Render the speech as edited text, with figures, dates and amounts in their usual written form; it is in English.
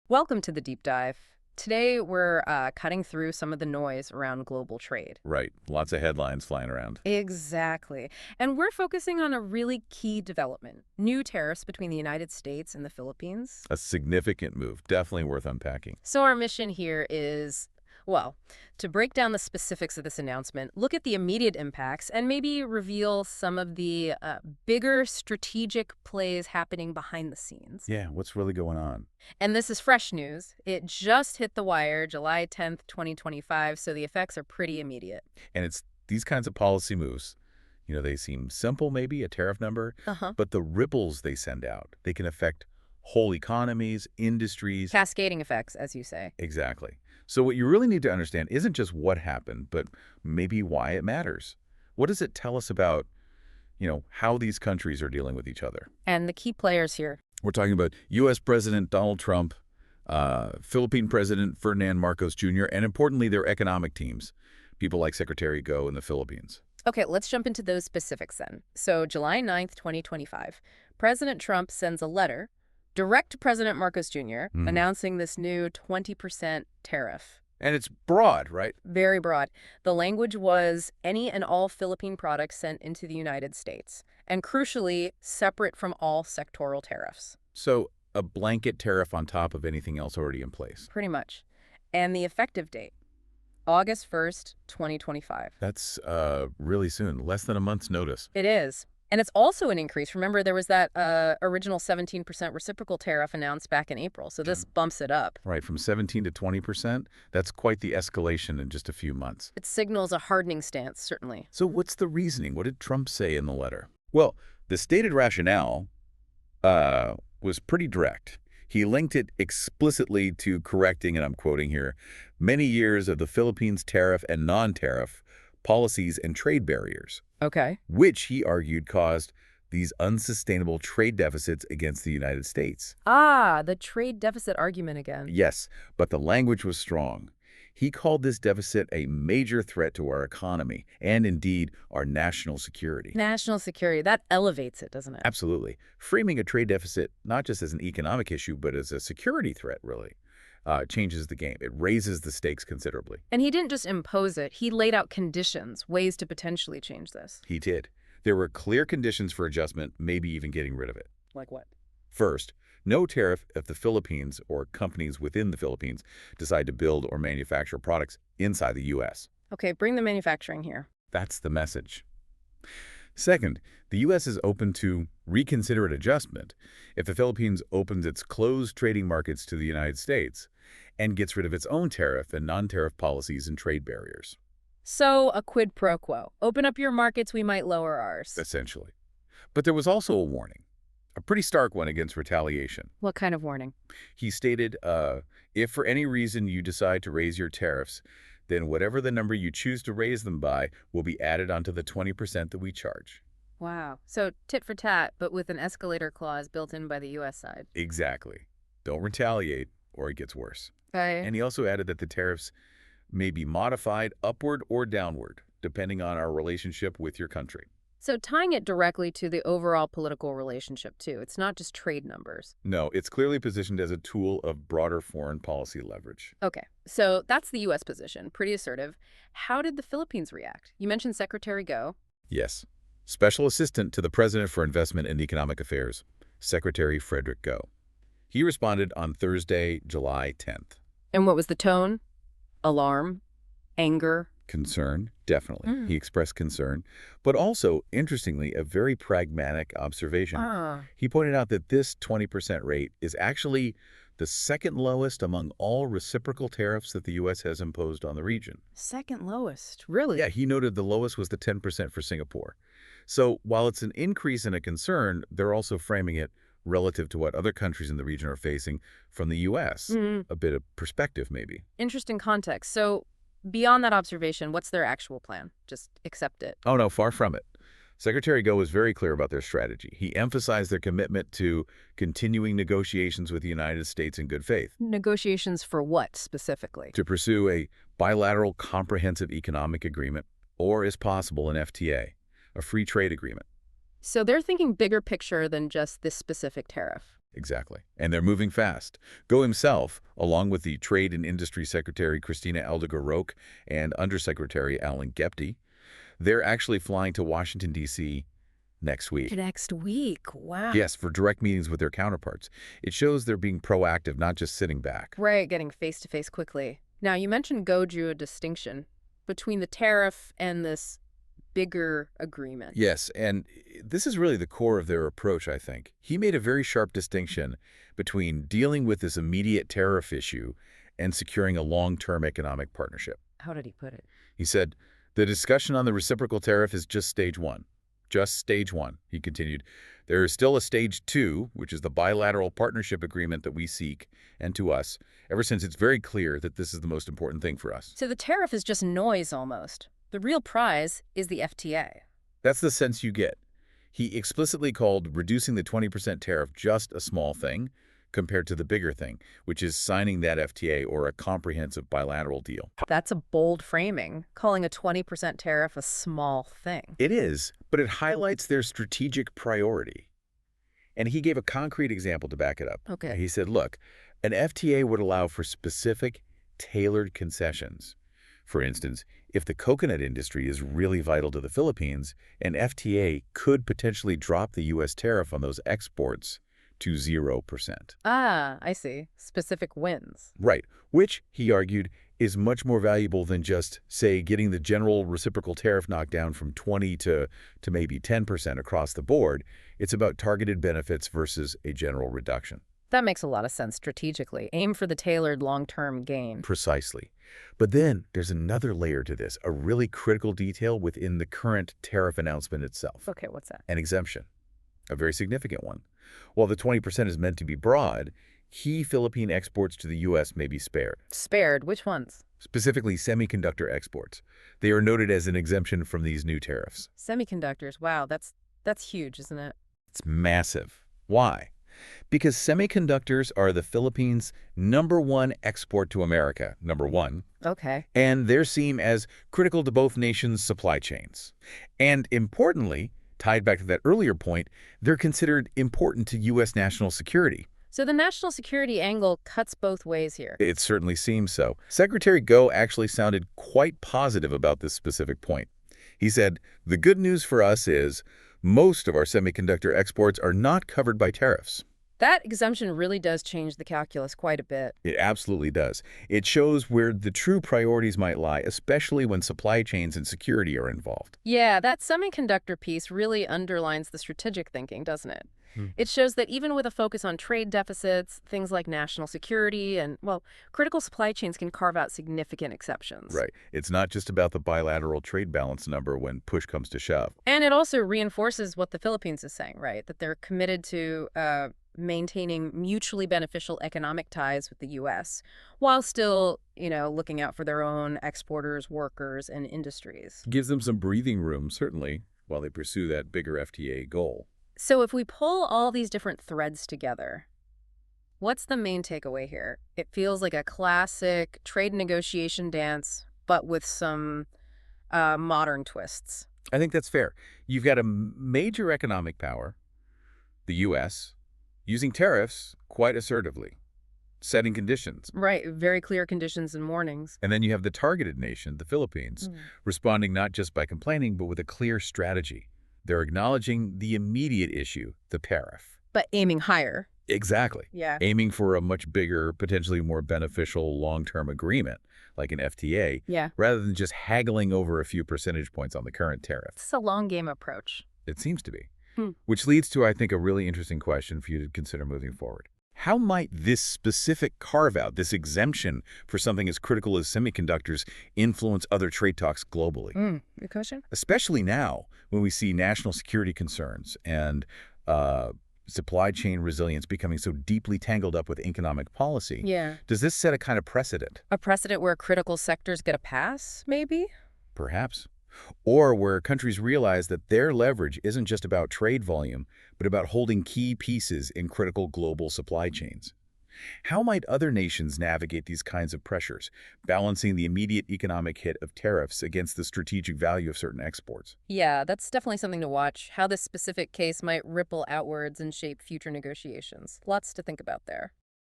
Welcome to the deep dive. Today, we're cutting through some of the noise around global trade. Right. Lots of headlines flying around. Exactly. And we're focusing on a really key development, new tariffs between the United States and the Philippines. A significant move. Definitely worth unpacking. So our mission here is, well, to break down the specifics of this announcement, look at the immediate impacts, and maybe reveal some of the bigger strategic plays happening behind the scenes. Yeah, what's really going on? And this is fresh news. It just hit the wire July 10th, 2025, so the effects are pretty immediate. And it's these kinds of policy moves. They seem simple, maybe, a tariff number, Uh-huh. but the ripples they send out, they can affect whole economies, industries. Cascading effects, as you say. Exactly. So what you really need to understand isn't just what happened, but maybe why it matters. What does it tell us about, how these countries are dealing with each other? And the key players here. We're talking about U.S. President Donald Trump, Philippine President Ferdinand Marcos Jr., and importantly, their economic teams, people like Secretary Go in the Philippines. Okay, let's jump into those specifics then. So July 9th, 2025, President Trump sends a letter direct to President Marcos Jr. announcing this new 20% tariff. And it's broad, right? Very broad. The language was any and all Philippine products sent into the United States, and crucially, separate from all sectoral tariffs. So a blanket tariff on top of anything else already in place. Pretty much. And the effective date, August 1st, 2025. That's really soon, less than a month's notice. It is. And it's also an increase. Remember, there was that original 17% reciprocal tariff announced back in April, so this bumps it up. Right, from 17 to 20%, that's quite the escalation in just a few months. It signals a hardening stance, certainly. So what's the reasoning? What did Trump say in the letter? Well, the stated rationale was pretty direct. He linked it explicitly to correcting, and I'm quoting here, many years of the Philippines' tariff and non-tariff policies and trade barriers, Okay. which he argued caused these unsustainable trade deficits against the United States. Ah, the trade deficit argument again. Yes, but the language was strong. He called this deficit a major threat to our economy and, indeed, our national security. National security, that elevates it, doesn't it? Absolutely. Framing a trade deficit not just as an economic issue, but as a security threat, really, changes the game. It raises the stakes considerably. And he didn't just impose it, he laid out conditions, ways to potentially change this. He did. There were clear conditions for adjustment, maybe even getting rid of it. Like what? First, no tariff if the Philippines or companies within the Philippines decide to build or manufacture products inside the U.S. Okay, bring the manufacturing here. That's the message. Second, the U.S. is open to reconsider an adjustment if the Philippines opens its closed trading markets to the United States and gets rid of its own tariff and non-tariff policies and trade barriers, So, a quid pro quo. Open up your markets, we might lower ours. essentially. But there was also a warning, a pretty stark one against retaliation. What kind of warning? He stated, if for any reason you decide to raise your tariffs, then whatever the number you choose to raise them by will be added onto the 20% that we charge. Wow. So, tit for tat, but with an escalator clause built in by the U.S. side. Exactly. Don't retaliate, or it gets worse. Okay. And he also added that the tariffs may be modified upward or downward, depending on our relationship with your country. So, tying it directly to the overall political relationship, too. It's not just trade numbers. No, it's clearly positioned as a tool of broader foreign policy leverage. Okay. So, that's the U.S. position. Pretty assertive. How did the Philippines react? You mentioned Secretary Go. Yes. Special Assistant to the President for Investment and Economic Affairs, Secretary Frederick Go. He responded on Thursday, July 10th. And what was the tone? Alarm? Anger? Concern, definitely. He expressed concern, but also, interestingly, a very pragmatic observation. He pointed out that this 20% rate is actually the second lowest among all reciprocal tariffs that the U.S. has imposed on the region. Second lowest. Really? Yeah, he noted the lowest was the 10% for Singapore. So while it's an increase and a concern, they're also framing it relative to what other countries in the region are facing from the U.S. A bit of perspective, maybe. Interesting context. So, beyond that observation, what's their actual plan? Just accept it. Oh, no, far from it. Secretary Go was very clear about their strategy. He emphasized their commitment to continuing negotiations with the United States in good faith, Negotiations for what, specifically? to pursue a bilateral comprehensive economic agreement, or, as possible, an FTA, a free trade agreement. So they're thinking bigger picture than just this specific tariff. Exactly. And they're moving fast. Go himself, along with the Trade and Industry Secretary Christina Aldegar-Roque and Undersecretary Alan Gepty, they're actually flying to Washington, D.C. next week. Next week. Wow. Yes, for direct meetings with their counterparts. It shows they're being proactive, not just sitting back. Right, getting face-to-face quickly. Now, you mentioned Go drew a distinction between the tariff and this bigger agreement. Yes, and this is really the core of their approach, I think. He made a very sharp distinction between dealing with this immediate tariff issue and securing a long-term economic partnership. How did he put it? He said, "The discussion on the reciprocal tariff is just stage one. Just stage one," he continued. "There is still a stage two, which is the bilateral partnership agreement that we seek, and to us, ever since it's very clear that this is the most important thing for us." So the tariff is just noise almost. The real prize is the FTA. That's the sense you get. He explicitly called reducing the 20% tariff just a small thing compared to the bigger thing, which is signing that FTA or a comprehensive bilateral deal. That's a bold framing, calling a 20% tariff a small thing. It is, but it highlights their strategic priority. And he gave a concrete example to back it up. Okay. He said, look, an FTA would allow for specific, tailored concessions. For instance, if the coconut industry is really vital to the Philippines, an FTA could potentially drop the U.S. tariff on those exports to 0%. Ah, I see. Specific wins. Right, which, he argued, is much more valuable than just, say, getting the general reciprocal tariff knocked down from 20 to maybe 10% across the board. It's about targeted benefits versus a general reduction. That makes a lot of sense strategically. Aim for the tailored long-term gain. Precisely. But then there's another layer to this, a really critical detail within the current tariff announcement itself. Okay, what's that? An exemption, a very significant one. While the 20% is meant to be broad, key Philippine exports to the U.S. may be spared. Spared? Which ones? Specifically semiconductor exports. They are noted as an exemption from these new tariffs. Semiconductors. Wow, that's huge, isn't it? It's massive. Why? Because semiconductors are the Philippines' #1 export to America, #1. Okay. And they're seen as critical to both nations' supply chains. And importantly, tied back to that earlier point, they're considered important to U.S. national security. So the national security angle cuts both ways here. It certainly seems so. Secretary Go actually sounded quite positive about this specific point. He said, "The good news for us is most of our semiconductor exports are not covered by tariffs." That exemption really does change the calculus quite a bit. It absolutely does. It shows where the true priorities might lie, especially when supply chains and security are involved. Yeah, that semiconductor piece really underlines the strategic thinking, doesn't it? It shows that even with a focus on trade deficits, things like national security and, well, critical supply chains can carve out significant exceptions. Right. It's not just about the bilateral trade balance number when push comes to shove. And it also reinforces what the Philippines is saying, right? That they're committed to maintaining mutually beneficial economic ties with the U.S. while still, looking out for their own exporters, workers, and industries. Gives them some breathing room, certainly, while they pursue that bigger FTA goal. So if we pull all these different threads together, what's the main takeaway here? It feels like a classic trade negotiation dance, but with some modern twists. I think that's fair. You've got a major economic power, the U.S., using tariffs quite assertively, setting conditions. Right, very clear conditions and warnings. And then you have the targeted nation, the Philippines, responding not just by complaining, but with a clear strategy. They're acknowledging the immediate issue, the tariff. But aiming higher. Exactly. Yeah. Aiming for a much bigger, potentially more beneficial long-term agreement, like an FTA, Yeah. rather than just haggling over a few percentage points on the current tariff. It's a long game approach. It seems to be. Which leads to, I think, a really interesting question for you to consider moving forward. How might this specific carve-out, this exemption for something as critical as semiconductors, influence other trade talks globally? Good question. Especially now, when we see national security concerns and supply chain resilience becoming so deeply tangled up with economic policy. Yeah. Does this set a kind of precedent? A precedent where critical sectors get a pass, maybe? Perhaps. Or where countries realize that their leverage isn't just about trade volume, but about holding key pieces in critical global supply chains. How might other nations navigate these kinds of pressures, balancing the immediate economic hit of tariffs against the strategic value of certain exports? Yeah, that's definitely something to watch, how this specific case might ripple outwards and shape future negotiations. Lots to think about there.